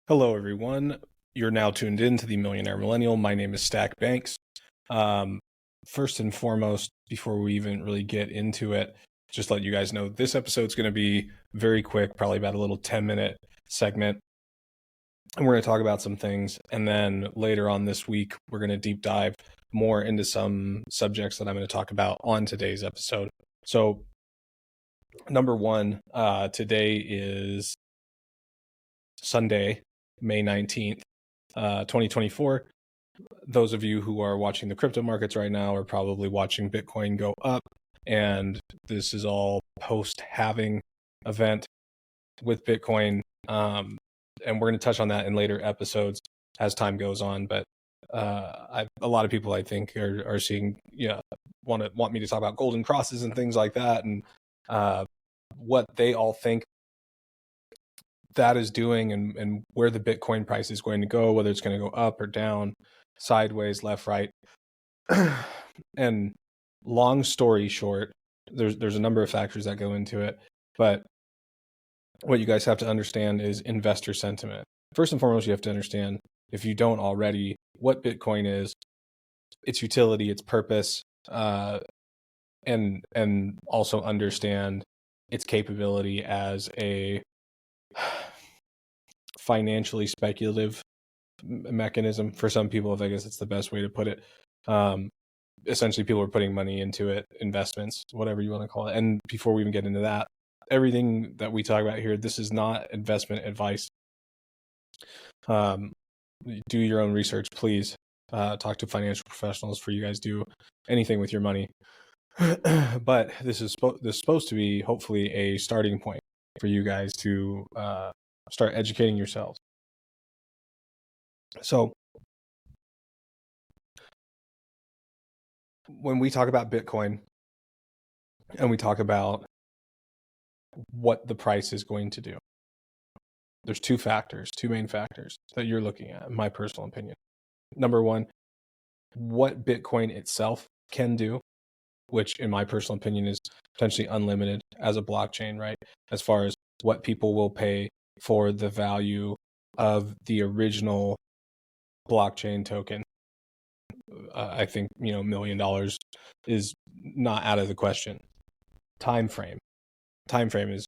Hello, everyone. You're now tuned in to the Millionaire Millennial. My name is Stack Banks. Um, First and foremost, before we even really get into it, just let you guys know this episode's going to be very quick, probably about a little 10-minute segment. And we're going to talk about some things. And then later on this week, we're going to deep dive more into some subjects that I'm going to talk about on today's episode. So, number one, today is Sunday, May 19th, 2024. Those of you who are watching the crypto markets right now are probably watching Bitcoin go up. And this is all post-halving event with Bitcoin. And we're going to touch on that in later episodes as time goes on. But a lot of people, I think, are seeing, want me to talk about golden crosses and things like that, and what they all think that is doing, and where the Bitcoin price is going to go, whether it's going to go up or down, sideways, left, right. And long story short, there's a number of factors that go into it, but what you guys have to understand is investor sentiment. First and foremost, you have to understand, if you don't already, what Bitcoin is, its utility, its purpose, and also understand its capability as a financially speculative mechanism. For some people, I guess it's the best way to put it. Essentially, people are putting money into it, investments, whatever you want to call it. And before we even get into that, everything that we talk about here, this is not investment advice. Do your own research, please. Talk to financial professionals before you guys do anything with your money. But this is supposed to be hopefully a starting point for you guys to start educating yourselves. So when we talk about Bitcoin and we talk about what the price is going to do, there's two main factors that you're looking at, in my personal opinion. Number one, what Bitcoin itself can do, which in my personal opinion is potentially unlimited as a blockchain, right? As far as what people will pay for the value of the original blockchain token. I think, $1 million is not out of the question. Time frame is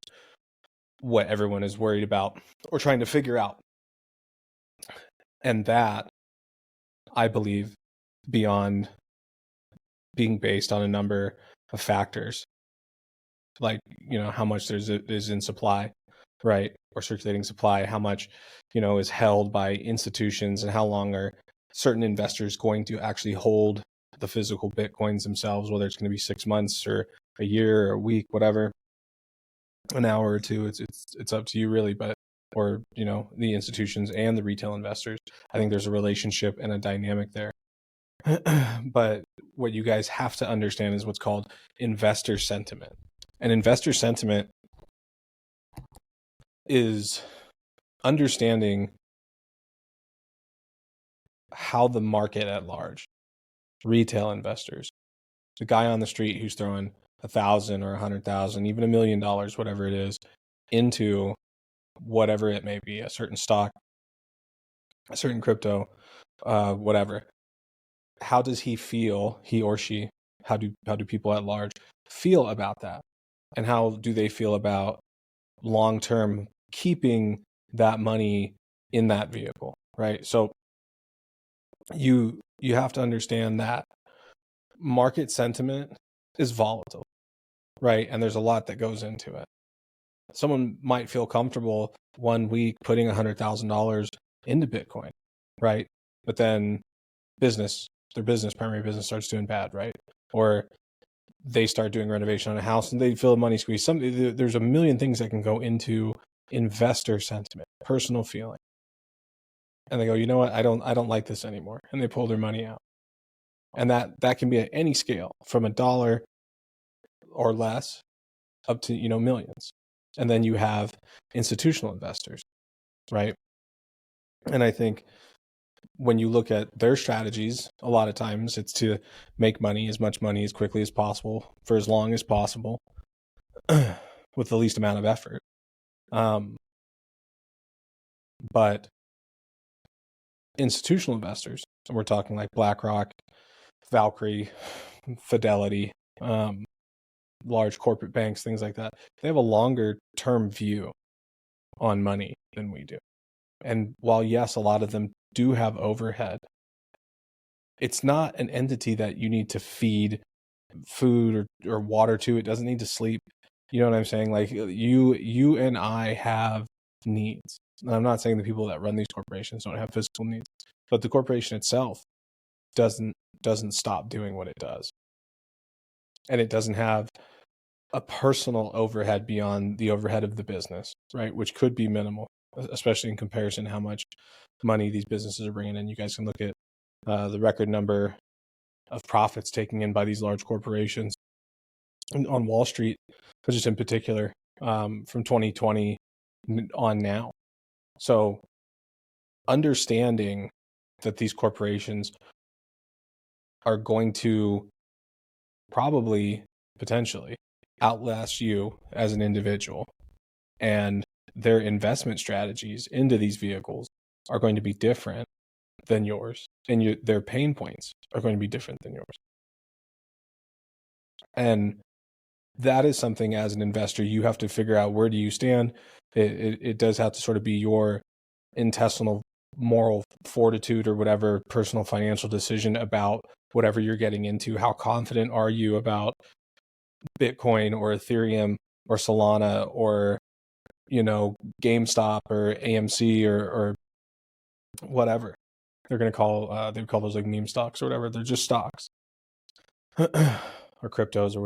what everyone is worried about or trying to figure out. And that, I believe, beyond being based on a number of factors, like, how much is in supply, right? Or circulating supply, how much, is held by institutions, and how long are certain investors going to actually hold the physical Bitcoins themselves, whether it's going to be 6 months or a year or a week, whatever, an hour or two. It's up to you, really. But, or, the institutions and the retail investors, I think there's a relationship and a dynamic there. But what you guys have to understand is what's called investor sentiment. And investor sentiment is understanding how the market at large, retail investors, the guy on the street who's throwing 1,000 or 100,000, even $1 million, whatever it is, into whatever it may be, a certain stock, a certain crypto, whatever. How does he feel, he or she? How do people at large feel about that? And how do they feel about long-term keeping that money in that vehicle, right? So you have to understand that market sentiment is volatile, right? And there's a lot that goes into it. Someone might feel comfortable one week putting $100,000 into Bitcoin, right? But then their primary business starts doing bad, right? Or they start doing renovation on a house and they feel the money squeeze. There's a million things that can go into investor sentiment, personal feeling. And they go, you know what? I don't like this anymore. And they pull their money out. And that can be at any scale, from $1 or less up to, millions. And then you have institutional investors, right? And I think when you look at their strategies, a lot of times it's to make money, as much money as quickly as possible, for as long as possible, with the least amount of effort. But institutional investors, and we're talking like BlackRock, Valkyrie, Fidelity, large corporate banks, things like that, they have a longer term view on money than we do. And while, yes, a lot of them do have overhead, it's not an entity that you need to feed food or water to. It doesn't need to sleep. You know what I'm saying? Like you and I have needs. And I'm not saying the people that run these corporations don't have physical needs, but the corporation itself doesn't stop doing what it does. And it doesn't have a personal overhead beyond the overhead of the business, right? Which could be minimal, especially in comparison to how much money these businesses are bringing in. You guys can look at the record number of profits taken in by these large corporations on Wall Street, just in particular, from 2020 on now. So understanding that these corporations are going to probably potentially outlast you as an individual, and their investment strategies into these vehicles are going to be different than yours, and their pain points are going to be different than yours. And that is something as an investor you have to figure out, where do you stand. It does have to sort of be your intestinal moral fortitude or whatever personal financial decision about whatever you're getting into. How confident are you about Bitcoin or Ethereum or Solana or, GameStop or AMC or whatever they're going to call, they call those like meme stocks or whatever. They're just stocks or cryptos or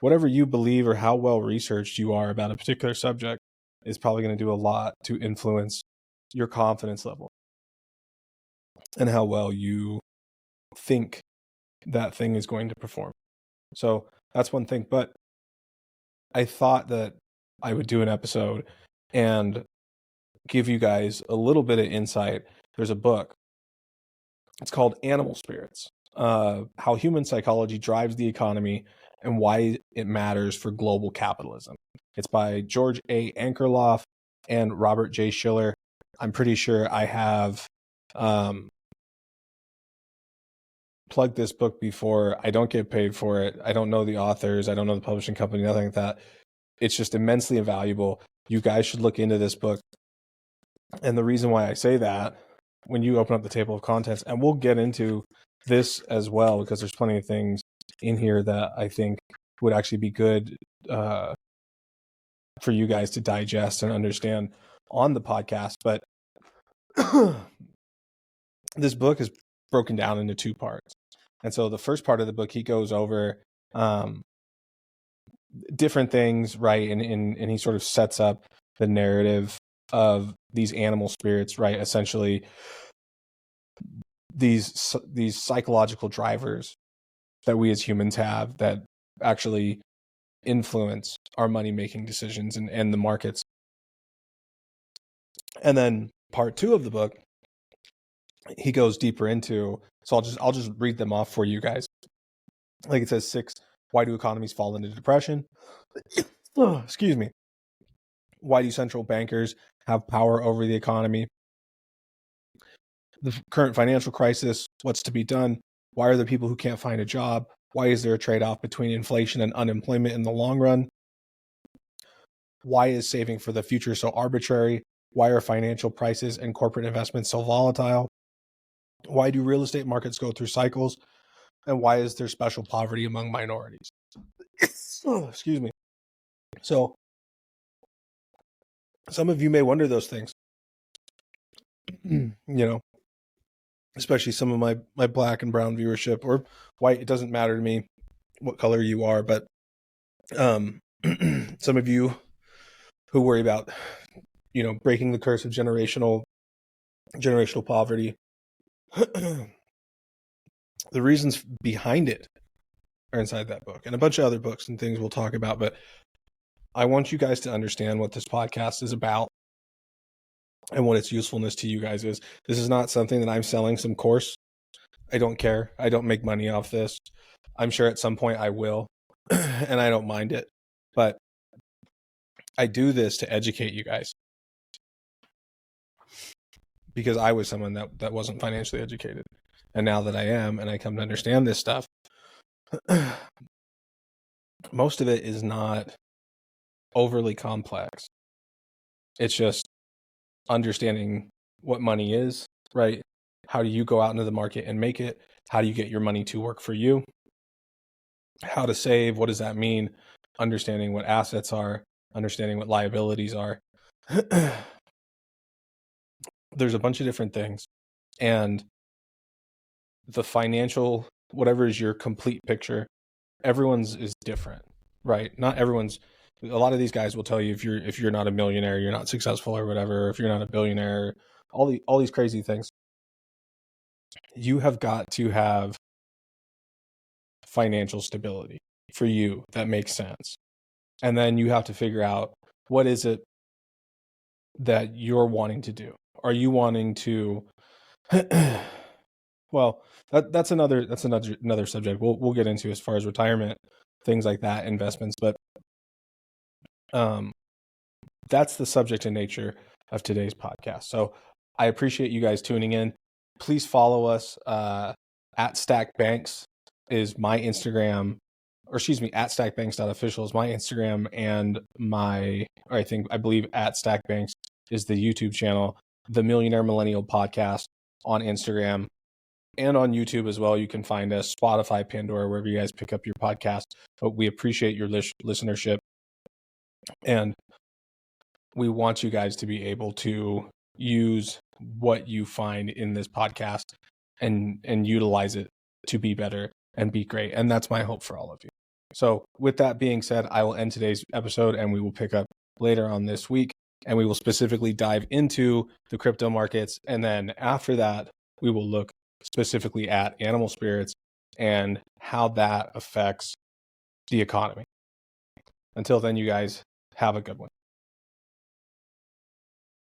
whatever you believe, or how well researched you are about a particular subject is probably going to do a lot to influence your confidence level and how well you think that thing is going to perform. So that's one thing. But I thought that I would do an episode and give you guys a little bit of insight. There's a book. It's called Animal Spirits, How Human Psychology Drives the Economy and Why It Matters for Global Capitalism. It's by George A. Ankerloff and Robert J. Schiller. I'm pretty sure I have plugged this book before. I don't get paid for it. I don't know the authors. I don't know the publishing company, nothing like that. It's just immensely invaluable. You guys should look into this book. And the reason why I say that, when you open up the table of contents, and we'll get into this as well, because there's plenty of things in here that I think would actually be good for you guys to digest and understand on the podcast. But this book is broken down into two parts. And so the first part of the book, he goes over different things, right? And he sort of sets up the narrative of these animal spirits, right? Essentially, these psychological drivers that we as humans have that actually influence our money-making decisions and the markets. And then part two of the book, he goes deeper into, so I'll just read them off for you guys. Like it says, 6, why do economies fall into depression? Excuse me. Why do central bankers have power over the economy? The current financial crisis, what's to be done? Why are there people who can't find a job? Why is there a trade-off between inflation and unemployment in the long run? Why is saving for the future so arbitrary? Why are financial prices and corporate investments so volatile? Why do real estate markets go through cycles? And why is there special poverty among minorities? Excuse me. So some of you may wonder those things, especially some of my black and brown viewership, or white. It doesn't matter to me what color you are, but some of you who worry about, breaking the curse of generational poverty, the reasons behind it are inside that book and a bunch of other books and things we'll talk about. But I want you guys to understand what this podcast is about and what its usefulness to you guys is. This is not something that I'm selling some course. I don't care. I don't make money off this. I'm sure at some point I will, and I don't mind it. But I do this to educate you guys. because I was someone that wasn't financially educated. And now that I am, and I come to understand this stuff, most of it is not overly complex. It's just understanding what money is, right? How do you go out into the market and make it? How do you get your money to work for you? How to save? What does that mean? Understanding what assets are, understanding what liabilities are. There's a bunch of different things. And the financial, whatever is your complete picture, everyone's is different, right? Not everyone's. A lot of these guys will tell you if you're not a millionaire, you're not successful or whatever. If you're not a billionaire, all these crazy things. You have got to have financial stability for you that makes sense, and then you have to figure out what is it that you're wanting to do. Are you wanting to? Well, that's another subject we'll get into as far as retirement, things like that, investments, but um that's the subject and nature of today's podcast. So I appreciate you guys tuning in. Please follow us. At Stack Banks is my Instagram, or excuse me, at stackbanks.official is my Instagram, and I believe at Stack Banks is the YouTube channel, the Millionaire Millennial Podcast on Instagram and on YouTube as well. You can find us, Spotify, Pandora, wherever you guys pick up your podcast. But we appreciate your listenership, and we want you guys to be able to use what you find in this podcast and utilize it to be better and be great. And that's my hope for all of you. So with that being said, I will end today's episode, and we will pick up later on this week, and we will specifically dive into the crypto markets. And then after that, we will look specifically at animal spirits and how that affects the economy. Until then, you guys have a good one.